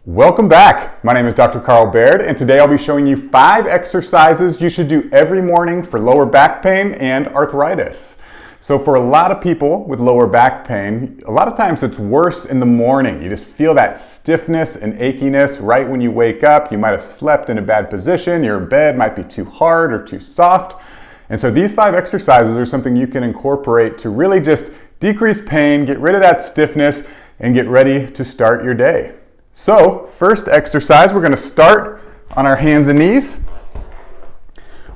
Welcome back. My name is Dr. Carl Baird, and today I'll be showing you 5 exercises you should do every morning for lower back pain and arthritis. So for a lot of people with lower back pain, a lot of times it's worse in the morning. You just feel that stiffness and achiness right when you wake up. You might have slept in a bad position. Your bed might be too hard or too soft. And so these 5 exercises are something you can incorporate to really just decrease pain, get rid of that stiffness, and get ready to start your day. So, first exercise, we're going to start on our hands and knees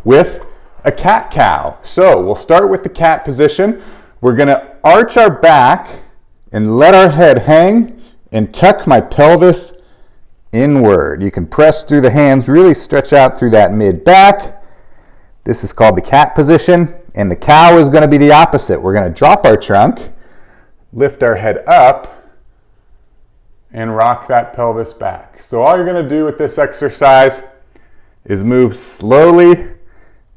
with a cat-cow. So, we'll start with the cat position. We're going to arch our back and let our head hang and tuck my pelvis inward. You can press through the hands, really stretch out through that mid-back. This is called the cat position, and the cow is going to be the opposite. We're going to drop our trunk, lift our head up, and rock that pelvis back. So all you're going to do with this exercise is move slowly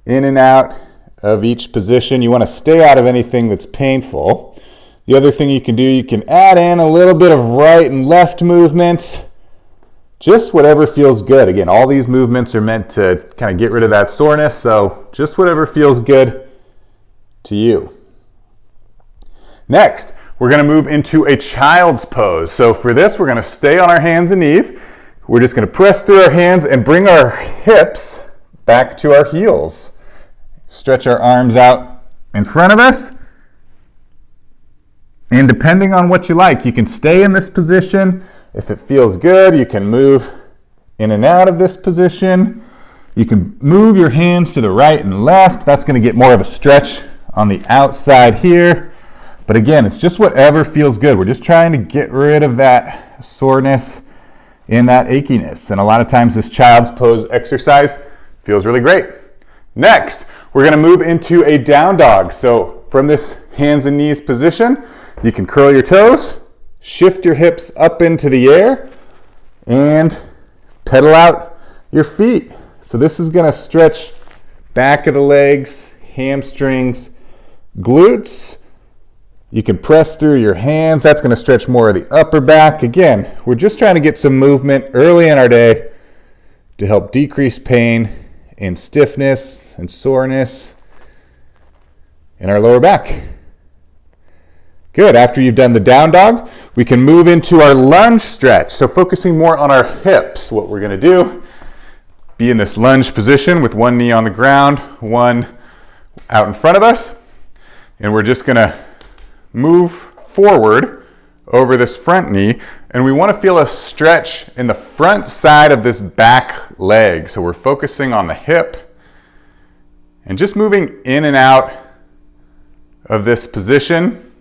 in and out of each position. You want to stay out of anything that's painful. The other thing you can do, you can add in a little bit of right and left movements. Just whatever feels good. Again, all these movements are meant to kind of get rid of that soreness, so just whatever feels good to you. Next, we're going to move into a child's pose. So for this, we're going to stay on our hands and knees. We're just going to press through our hands and bring our hips back to our heels. Stretch our arms out in front of us. And depending on what you like, you can stay in this position. If it feels good, you can move in and out of this position. You can move your hands to the right and left. That's going to get more of a stretch on the outside here. But again, it's just whatever feels good. We're just trying to get rid of that soreness and that achiness. And a lot of times this child's pose exercise feels really great. Next, we're going to move into a down dog. So from this hands and knees position, you can curl your toes, shift your hips up into the air, and pedal out your feet. So this is going to stretch back of the legs, hamstrings, glutes. You can press through your hands. That's going to stretch more of the upper back. Again, we're just trying to get some movement early in our day to help decrease pain and stiffness and soreness in our lower back. Good. After you've done the down dog, we can move into our lunge stretch. So focusing more on our hips, what we're going to do, be in this lunge position with one knee on the ground, one out in front of us. And we're just going to move forward over this front knee. And we want to feel a stretch in the front side of this back leg. So we're focusing on the hip and just moving in and out of this position.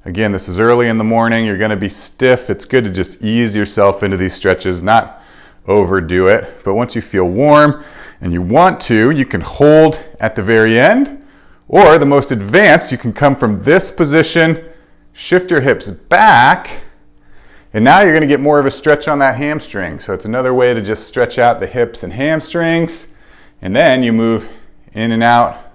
Again, this is early in the morning. You're going to be stiff. It's good to just ease yourself into these stretches, not overdo it. But once you feel warm and you want to, you can hold at the very end. Or the most advanced, you can come from this position, shift your hips back, and now you're going to get more of a stretch on that hamstring. So it's another way to just stretch out the hips and hamstrings, and then you move in and out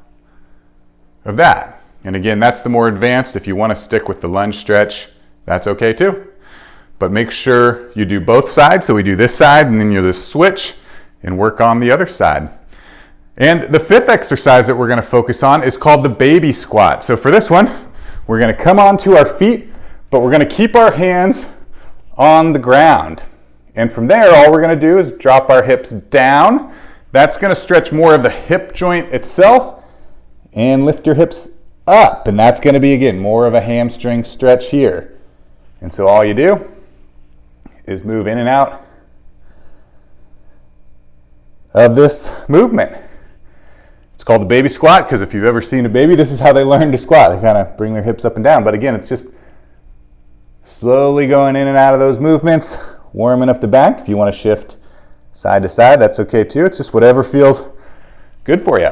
of that. And again, that's the more advanced. If you want to stick with the lunge stretch, that's okay too. But make sure you do both sides. So we do this side, and then you just switch and work on the other side. And the 5th exercise that we're going to focus on is called the baby squat. So for this one, we're going to come onto our feet, but we're going to keep our hands on the ground. And from there, all we're going to do is drop our hips down. That's going to stretch more of the hip joint itself, and lift your hips up, and that's going to be, again, more of a hamstring stretch here. And so all you do is move in and out of this movement. It's called the baby squat because if you've ever seen a baby, this is how they learn to squat. They kind of bring their hips up and down. But again, it's just slowly going in and out of those movements, warming up the back. If you want to shift side to side, that's okay too. It's just whatever feels good for you.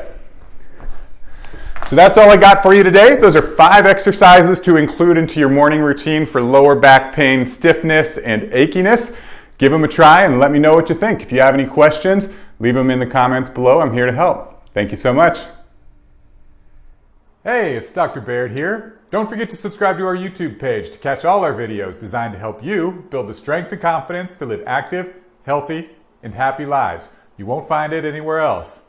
So that's all I got for you today. Those are 5 exercises to include into your morning routine for lower back pain, stiffness, and achiness. Give them a try and let me know what you think. If you have any questions, leave them in the comments below. I'm here to help. Thank you so much. Hey, it's Dr. Baird here. Don't forget to subscribe to our YouTube page to catch all our videos designed to help you build the strength and confidence to live active, healthy, and happy lives. You won't find it anywhere else.